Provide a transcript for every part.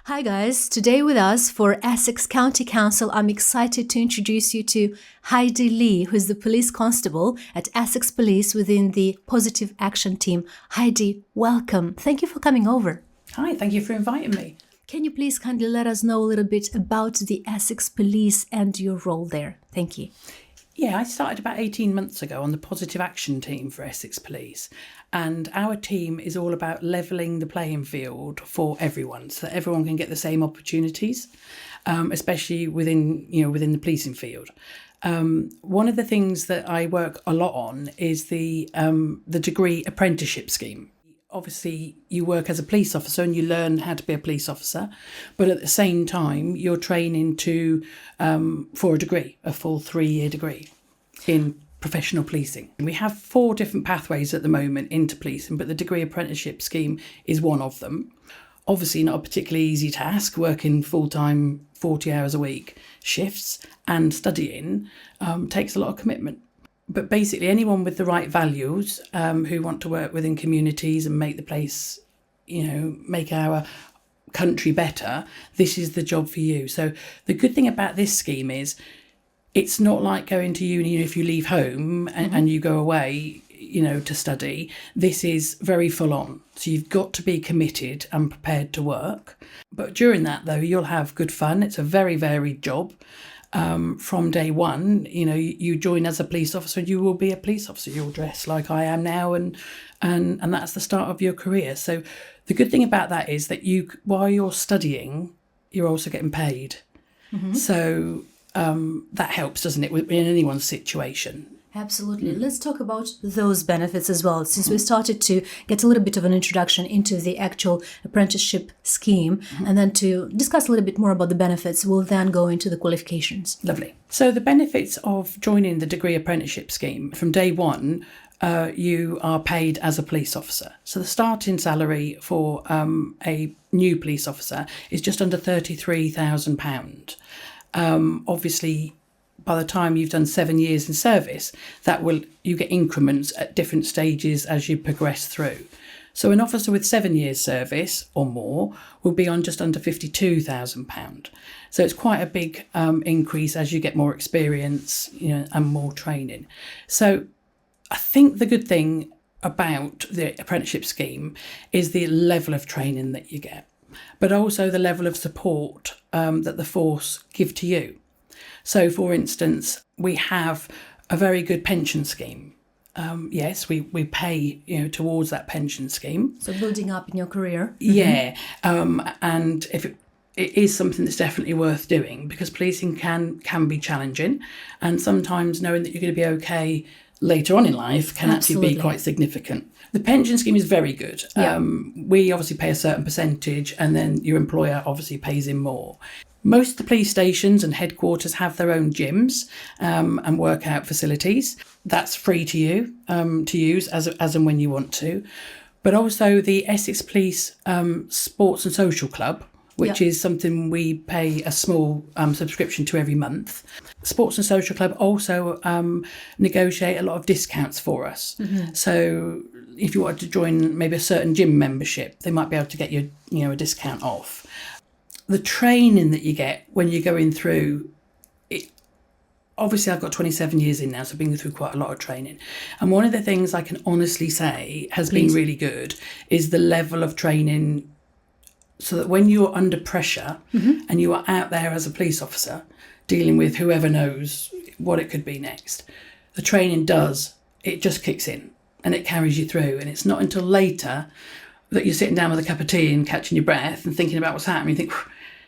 Hi guys, today with us for Essex County Council, I'm excited to introduce you to Heidi Lee, who is the Police Constable at Essex Police within the Positive Action Team. Heidi, welcome. Thank you for coming over. Hi, thank you for inviting me. Can you please kindly let us know a little bit about the Essex Police and your role there? Thank you. Yeah, I started about 18 months ago on the Positive Action Team for Essex Police, and our team is all about levelling the playing field for everyone so that everyone can get the same opportunities, especially within the policing field. One of the things that I work a lot on is the degree apprenticeship scheme. Obviously, you work as a police officer and you learn how to be a police officer, but at the same time, you're training for a degree, a full 3-year degree in professional policing. We have 4 different pathways at the moment into policing, but the degree apprenticeship scheme is one of them. Obviously, not a particularly easy task, working full-time, 40 hours a week shifts and studying takes a lot of commitment. But basically, anyone with the right values who want to work within communities and make the place, make our country better, this is the job for you. So the good thing about this scheme is it's not like going to uni if you leave home and you go away, to study. This is very full on. So you've got to be committed and prepared to work. But during that, though, you'll have good fun. It's a very varied job. From day one, you join as a police officer, you will be a police officer. You'll dress like I am now, and that's the start of your career. So the good thing about that is that while you're studying, you're also getting paid. Mm-hmm. So that helps, doesn't it, in anyone's situation? Absolutely. Let's talk about those benefits as well. Since we started to get a little bit of an introduction into the actual apprenticeship scheme, and then to discuss a little bit more about the benefits, we'll then go into the qualifications. Lovely. So the benefits of joining the degree apprenticeship scheme, from day one, you are paid as a police officer. So the starting salary for a new police officer is just under £33,000. Obviously, by the time you've done 7 years in service, you get increments at different stages as you progress through. So an officer with 7 years service or more will be on just under £52,000. So it's quite a big increase as you get more experience, and more training. So I think the good thing about the apprenticeship scheme is the level of training that you get, but also the level of support that the force give to you. So, for instance, we have a very good pension scheme. Yes, we pay towards that pension scheme. So building up in your career. Yeah, and if it is something that's definitely worth doing, because policing can be challenging, and sometimes knowing that you're going to be okay later on in life can actually be quite significant. The pension scheme is very good. Yeah. We obviously pay a certain percentage, and then your employer obviously pays in more. Most of the police stations and headquarters have their own gyms and workout facilities. That's free to you to use as and when you want to. But also the Essex Police Sports and Social Club, which is something we pay a small subscription to every month. Sports and Social Club also negotiate a lot of discounts for us. Mm-hmm. So if you wanted to join maybe a certain gym membership, they might be able to get you a discount off. The training that you get when you're going through it, obviously I've got 27 years in now, so I've been through quite a lot of training. And one of the things I can honestly say has been really good is the level of training, so that when you're under pressure and you are out there as a police officer dealing with whoever knows what it could be next, the training just kicks in and it carries you through. And it's not until later that you're sitting down with a cup of tea and catching your breath and thinking about what's happening. You think,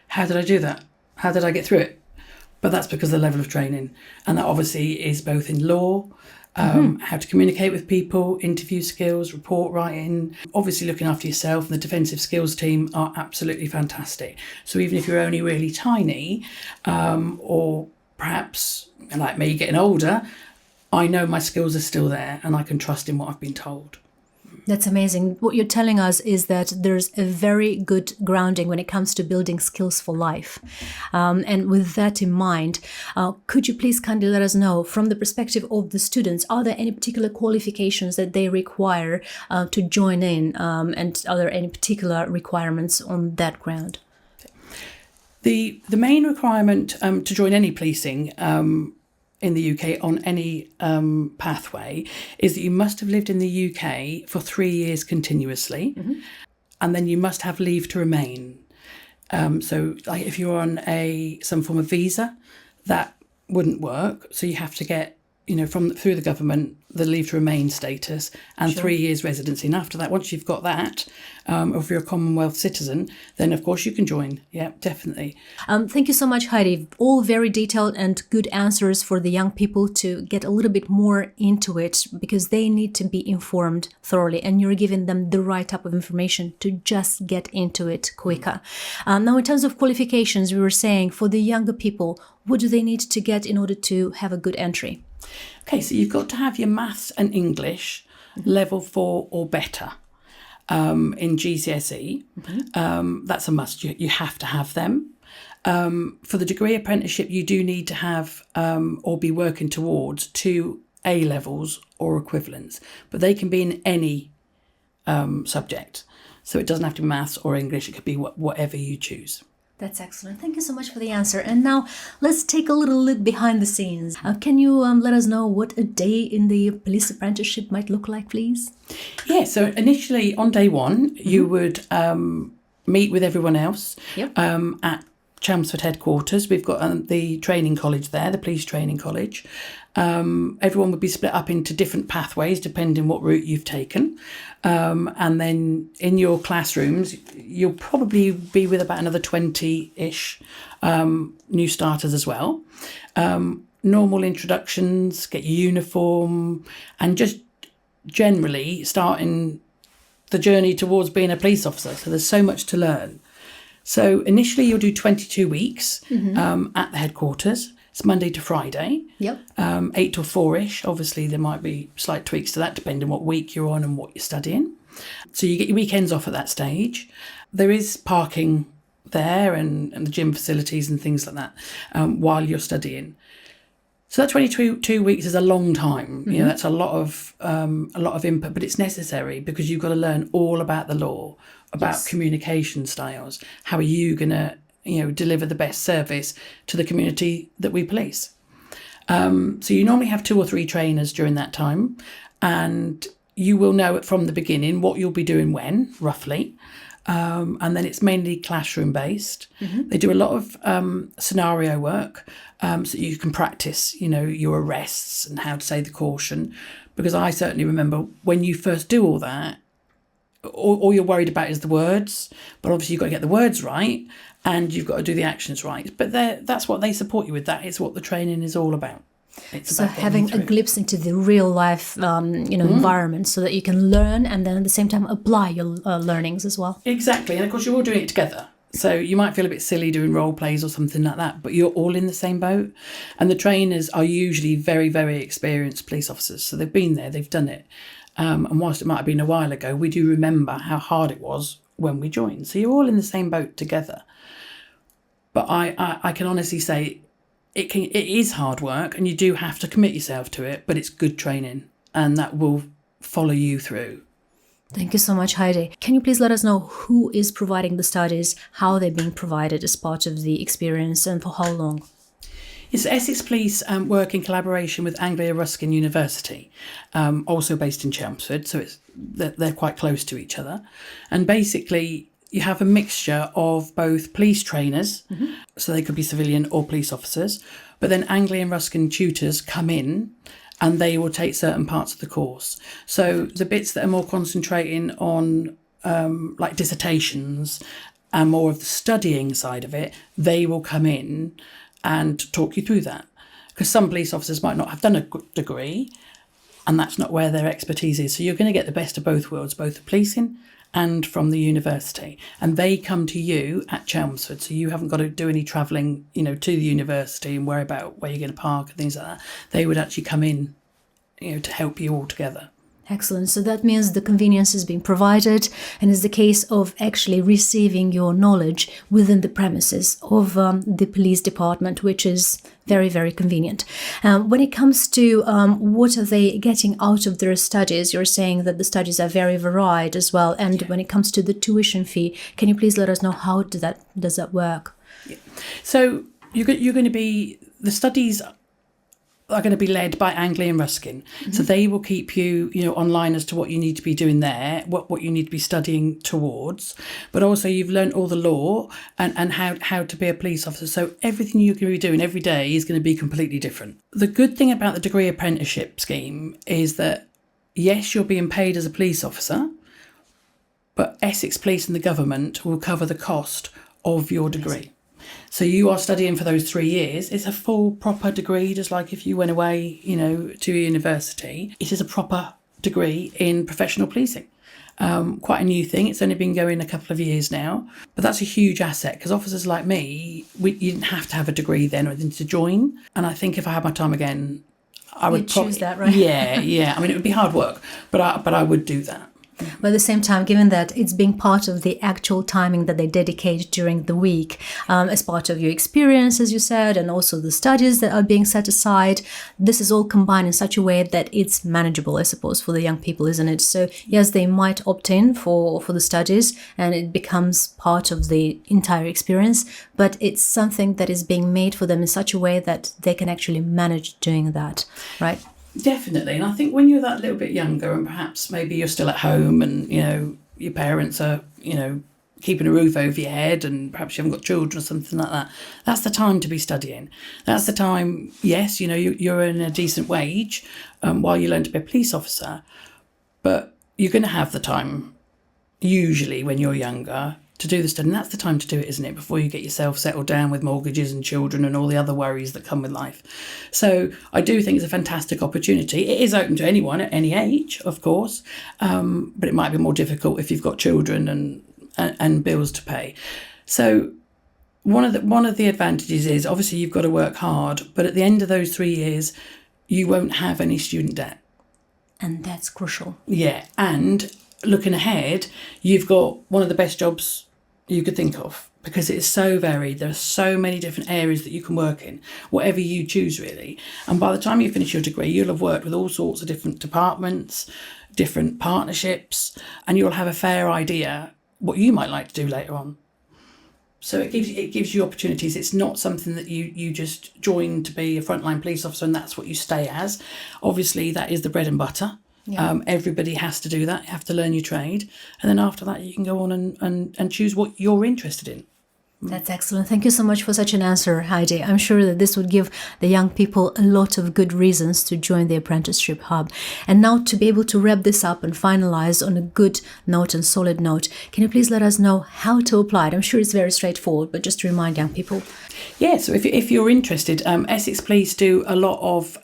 how did I do that? How did I get through it? But that's because of the level of training. And that obviously is both in law, how to communicate with people, interview skills, report writing, obviously looking after yourself. And the defensive skills team are absolutely fantastic. So even if you're only really tiny, or perhaps like me getting older, I know my skills are still there and I can trust in what I've been told. That's amazing. What you're telling us is that there's a very good grounding when it comes to building skills for life. And with that in mind, could you please kindly let us know, from the perspective of the students, are there any particular qualifications that they require to join in? And are there any particular requirements on that ground? The main requirement to join any policing in the UK on any pathway is that you must have lived in the UK for 3 years continuously, and then you must have leave to remain. So like if you're on some form of visa, that wouldn't work. So you have to get, through the government, the leave to remain status and 3 years residency. And after that, once you've got that, or if you're a Commonwealth citizen, then of course you can join. Yeah, definitely. Thank you so much, Heidi. All very detailed and good answers for the young people to get a little bit more into it, because they need to be informed thoroughly, and you're giving them the right type of information to just get into it quicker. Now, in terms of qualifications, we were saying for the younger people, what do they need to get in order to have a good entry? Okay, so you've got to have your maths and English level 4 or better in GCSE. That's a must. You have to have them. For the degree apprenticeship, you do need to have or be working towards 2 A levels or equivalents, but they can be in any subject. So it doesn't have to be maths or English. It could be whatever you choose. That's excellent. Thank you so much for the answer. And now let's take a little look behind the scenes. Can you let us know what a day in the police apprenticeship might look like, please? Yeah, so initially on day 1, you would meet with everyone else at Chelmsford headquarters. We've got the training college there, the police training college. Everyone would be split up into different pathways depending what route you've taken. And then in your classrooms, you'll probably be with about another 20-ish new starters as well. Normal introductions, get your uniform, and just generally starting the journey towards being a police officer. So there's so much to learn. So initially you'll do 22 weeks at the headquarters. It's Monday to Friday, 8 till 4-ish. Obviously, there might be slight tweaks to that depending what week you're on and what you're studying. So you get your weekends off at that stage. There is parking there and the gym facilities and things like that while you're studying. So that 22 weeks is a long time. That's a lot of input, but it's necessary because you've got to learn all about the law, about communication styles. How are you going to deliver the best service to the community that we police? So you normally have 2 or 3 trainers during that time, and you will know from the beginning what you'll be doing when, roughly. And then it's mainly classroom based. They do a lot of scenario work so you can practice, your arrests and how to say the caution. Because I certainly remember when you first do all that, all you're worried about is the words, but obviously you've got to get the words right and you've got to do the actions right. But that's what they support you with. That is what the training is all about. It's so having a glimpse into the real life, environment, so that you can learn and then at the same time apply your learnings as well. Exactly, and of course you're all doing it together. So you might feel a bit silly doing role plays or something like that, but you're all in the same boat. And the trainers are usually very, very experienced police officers. So they've been there, they've done it. And whilst it might have been a while ago, we do remember how hard it was when we joined. So you're all in the same boat together. But I can honestly say it is hard work and you do have to commit yourself to it, but it's good training and that will follow you through. Thank you so much, Heidi. Can you please let us know who is providing the studies, how they're being provided as part of the experience, and for how long? Yes, Essex Police work in collaboration with Anglia Ruskin University, also based in Chelmsford, so they're quite close to each other. And basically, you have a mixture of both police trainers, so they could be civilian or police officers, but then Anglia Ruskin tutors come in and they will take certain parts of the course. So the bits that are more concentrating on like dissertations and more of the studying side of it, they will come in and talk you through that. Because some police officers might not have done a degree and that's not where their expertise is. So you're going to get the best of both worlds, both the policing and from the university. And they come to you at Chelmsford, so you haven't got to do any travelling, to the university and worry about where you're going to park and things like that. They would actually come in, to help you all together. Excellent. So that means the convenience is being provided, and it's the case of actually receiving your knowledge within the premises of the police department, which is very, very convenient. When it comes to what are they getting out of their studies, you're saying that the studies are very varied as well. And when it comes to the tuition fee, can you please let us know how does that work? So you're going to be, the studies are going to be led by Angley and Ruskin. So they will keep you, online as to what you need to be doing there, what you need to be studying towards. But also you've learnt all the law and how to be a police officer. So everything you're going to be doing every day is going to be completely different. The good thing about the degree apprenticeship scheme is that, yes, you're being paid as a police officer, but Essex Police and the government will cover the cost of your degree. So you are studying for those 3 years. It's a full proper degree, just like if you went away, to university. It is a proper degree in professional policing. Quite a new thing. It's only been going a couple of years now, but that's a huge asset because officers like me, you didn't have to have a degree then or anything to join. And I think if I had my time again, I would choose that, right? Yeah. I mean, it would be hard work, but I would do that. But at the same time, given that it's being part of the actual timing that they dedicate during the week, as part of your experience, as you said, and also the studies that are being set aside, this is all combined in such a way that it's manageable, I suppose, for the young people, isn't it? So yes, they might opt in for the studies and it becomes part of the entire experience, but it's something that is being made for them in such a way that they can actually manage doing that, right? Definitely. And I think when you're that little bit younger and perhaps maybe you're still at home and, your parents are, keeping a roof over your head and perhaps you haven't got children or something like that, that's the time to be studying. That's the time, yes, you're earning a decent wage while you learn to be a police officer, but you're going to have the time, usually when you're younger, to do the study. And that's the time to do it, isn't it? Before you get yourself settled down with mortgages and children and all the other worries that come with life. So I do think it's a fantastic opportunity. It is open to anyone at any age, of course, but it might be more difficult if you've got children and bills to pay. So one of the advantages is obviously you've got to work hard, but at the end of those 3 years, you won't have any student debt. And that's crucial. Yeah, and looking ahead, you've got one of the best jobs you could think of because it is so varied. There are so many different areas that you can work in, whatever you choose really. And by the time you finish your degree, you'll have worked with all sorts of different departments, different partnerships, and you'll have a fair idea what you might like to do later on. So it gives you opportunities. It's not something that you just join to be a frontline police officer and that's what you stay as. Obviously, that is the bread and butter. Yeah. Everybody has to do that. You have to learn your trade. And then after that, you can go on and choose what you're interested in. That's excellent. Thank you so much for such an answer, Heidi. I'm sure that this would give the young people a lot of good reasons to join the Apprenticeship Hub. And now to be able to wrap this up and finalize on a good note and solid note, can you please let us know how to apply it? I'm sure it's very straightforward, but just to remind young people. Yeah, so if you're interested, Essex Police do a lot of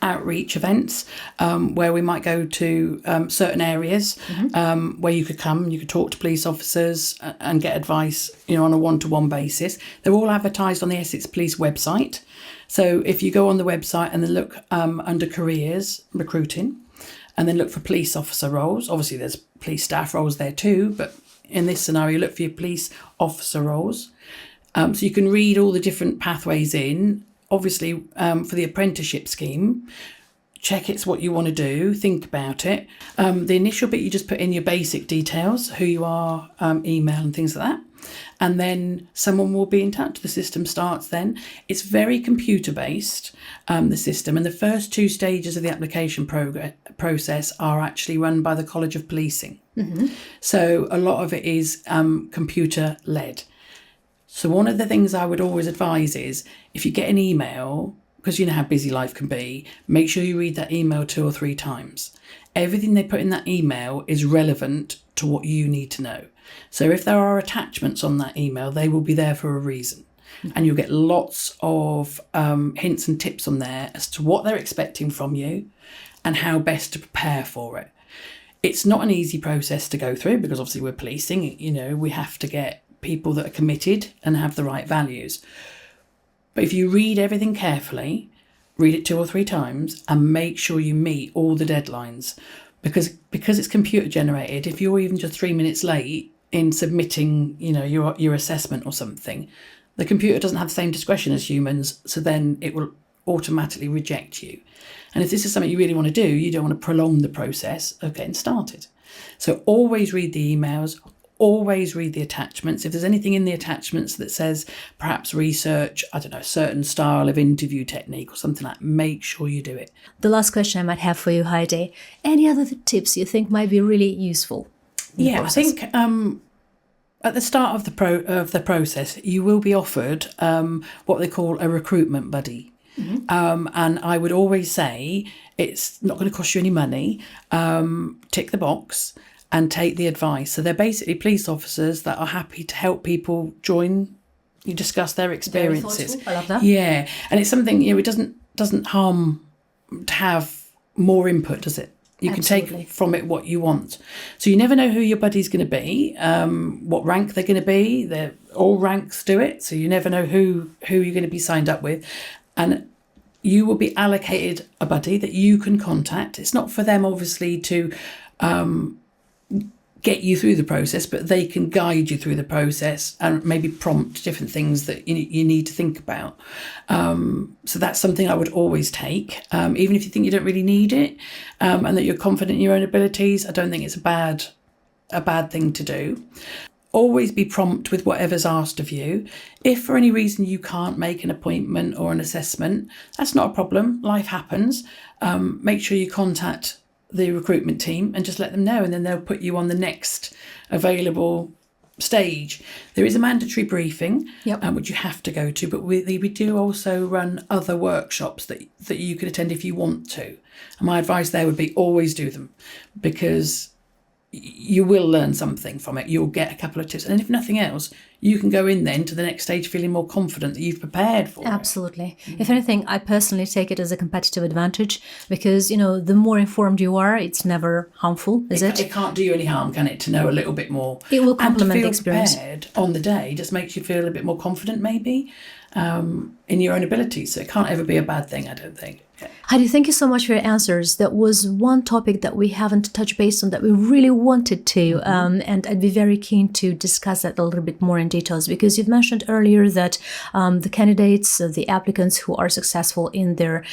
outreach events where we might go to certain areas where you could come, you could talk to police officers and get advice, on a one-to-one basis. They're all advertised on the Essex Police website. So if you go on the website and then look under careers, recruiting, and then look for police officer roles, obviously there's police staff roles there too, but in this scenario, look for your police officer roles. So you can read all the different pathways in. Obviously, for the apprenticeship scheme, check it's what you want to do, think about it. The initial bit, you just put in your basic details, who you are, email and things like that. And then someone will be in touch. The system starts then. It's very computer-based, the system. And the first 2 stages of the application process are actually run by the College of Policing. Mm-hmm. So a lot of it is computer-led. So one of the things I would always advise is if you get an email, because you know how busy life can be, make sure you read that email 2 or 3 times. Everything they put in that email is relevant to what you need to know. So if there are attachments on that email, they will be there for a reason. And you'll get lots of hints and tips on there as to what they're expecting from you and how best to prepare for it. It's not an easy process to go through because obviously we're policing, we have to get people that are committed and have the right values. But if you read everything carefully, read it 2 or 3 times and make sure you meet all the deadlines because it's computer generated. If you're even just 3 minutes late in submitting, your assessment or something, the computer doesn't have the same discretion as humans. So then it will automatically reject you. And if this is something you really want to do, you don't want to prolong the process of getting started. So always read the emails, always read the attachments. If there's anything in the attachments that says perhaps research, I don't know, a certain style of interview technique or something like that, make sure you do it. The last question I might have for you, Heidi, any other tips you think might be really useful? Yeah, I think at the start of the process, you will be offered what they call a recruitment buddy. And I would always say it's not going to cost you any money. Tick the box and take the advice. So they're basically police officers that are happy to help people join. You discuss their experiences. I love that. Yeah, and it's something, it doesn't harm to have more input, does it? You Absolutely. can take from it what you want. So you never know who your buddy's going to be, what rank they're going to be. All ranks do it, so you never know who you're going to be signed up with. And you will be allocated a buddy that you can contact. It's not for them, obviously, to get you through the process, but they can guide you through the process and maybe prompt different things that you need to think about. So that's something I would always take, even if you think you don't really need it, and that you're confident in your own abilities. I don't think it's a bad thing to do. Always be prompt with whatever's asked of you. If for any reason you can't make an appointment or an assessment, that's not a problem. Life happens. Make sure you contact the recruitment team and just let them know, and then they'll put you on the next available stage. There is a mandatory briefing, which you have to go to, but we do also run other workshops that you could attend if you want to. And my advice there would be always do them, because you will learn something from it. You'll get a couple of tips, and if nothing else, you can go in then to the next stage feeling more confident that you've prepared for Absolutely. If anything, I personally take it as a competitive advantage, because the more informed you are, it's never harmful, is it? It can't do you any harm, can it, to know a little bit more? It will complement the and to feel experience. prepared on the day just makes you feel a bit more confident, maybe, in your own abilities. So it can't ever be a bad thing, I don't think. Heidi, thank you so much for your answers. That was one topic that we haven't touched base on that we really wanted to, and I'd be very keen to discuss that a little bit more in details, because you've mentioned earlier that the candidates, the applicants who are successful in their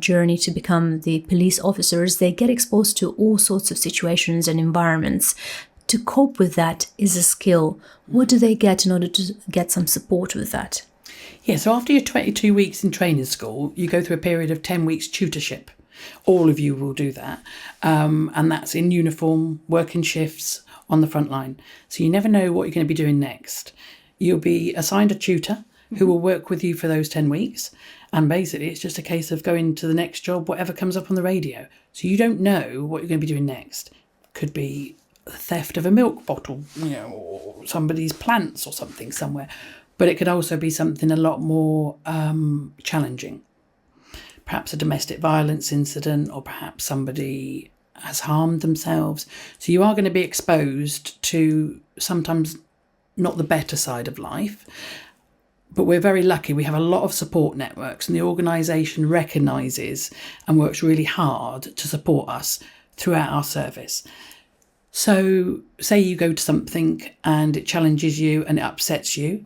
journey to become the police officers, they get exposed to all sorts of situations and environments. To cope with that is a skill. What do they get in order to get some support with that? Yeah, so after your 22 weeks in training school, you go through a period of 10 weeks tutorship. All of you will do that. And that's in uniform, working shifts on the front line. So you never know what you're going to be doing next. You'll be assigned a tutor who will work with you for those 10 weeks. And basically, it's just a case of going to the next job, whatever comes up on the radio. So you don't know what you're going to be doing next. Could be the theft of a milk bottle, or somebody's plants or something somewhere. But it could also be something a lot more challenging. Perhaps a domestic violence incident, or perhaps somebody has harmed themselves. So you are going to be exposed to sometimes not the better side of life. But we're very lucky. We have a lot of support networks, and the organisation recognises and works really hard to support us throughout our service. So say you go to something and it challenges you and it upsets you.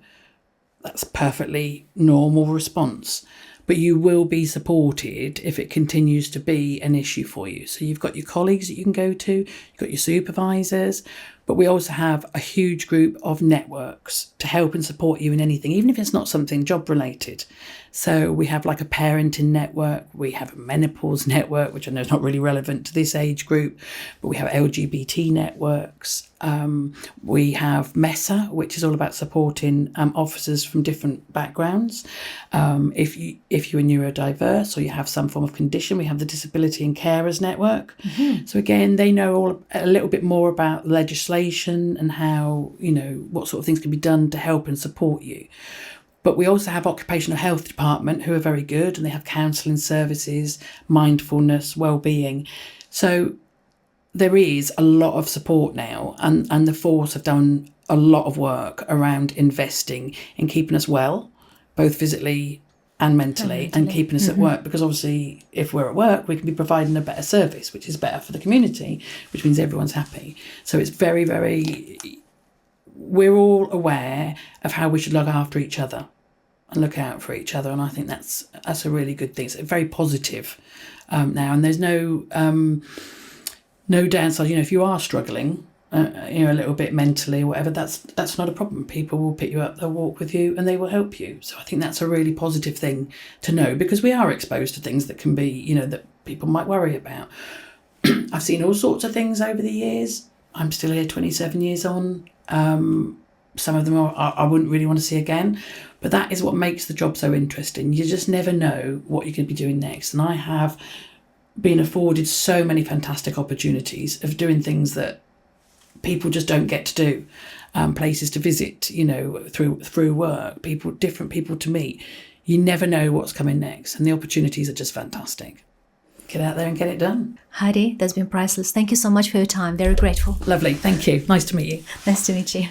That's a perfectly normal response, but you will be supported if it continues to be an issue for you. So you've got your colleagues that you can go to, you've got your supervisors, but we also have a huge group of networks to help and support you in anything, even if it's not something job related. So we have like a parenting network, we have a menopause network, which I know is not really relevant to this age group, but we have LGBT networks. We have MESA, which is all about supporting officers from different backgrounds. If you're neurodiverse or you have some form of condition, we have the Disability and Carers Network. So again, they know a little bit more about legislation and how, what sort of things can be done to help and support you. But we also have occupational health department who are very good, and they have counselling services, mindfulness, well-being. So there is a lot of support now, and the force have done a lot of work around investing in keeping us well, both physically and mentally. And keeping us at work, because obviously if we're at work, we can be providing a better service, which is better for the community, which means everyone's happy. So it's very, very, we're all aware of how we should look after each other and look out for each other. And I think that's a really good thing. It's very positive now, and there's no downside. If you are struggling, a little bit mentally or whatever, that's not a problem. People will pick you up, they'll walk with you, and they will help you. So I think that's a really positive thing to know, because we are exposed to things that can be, that people might worry about. I've seen all sorts of things over the years. I'm still here 27 years on. Some of them I wouldn't really want to see again, but that is what makes the job so interesting. You just never know what you're going to be doing next. And I have been afforded so many fantastic opportunities of doing things that people just don't get to do, places to visit, through work, different people to meet. You never know what's coming next, and the opportunities are just fantastic. Get out there and get it done. Heidi, that's been priceless. Thank you so much for your time. Very grateful. Lovely. Thank you. Nice to meet you. Nice to meet you.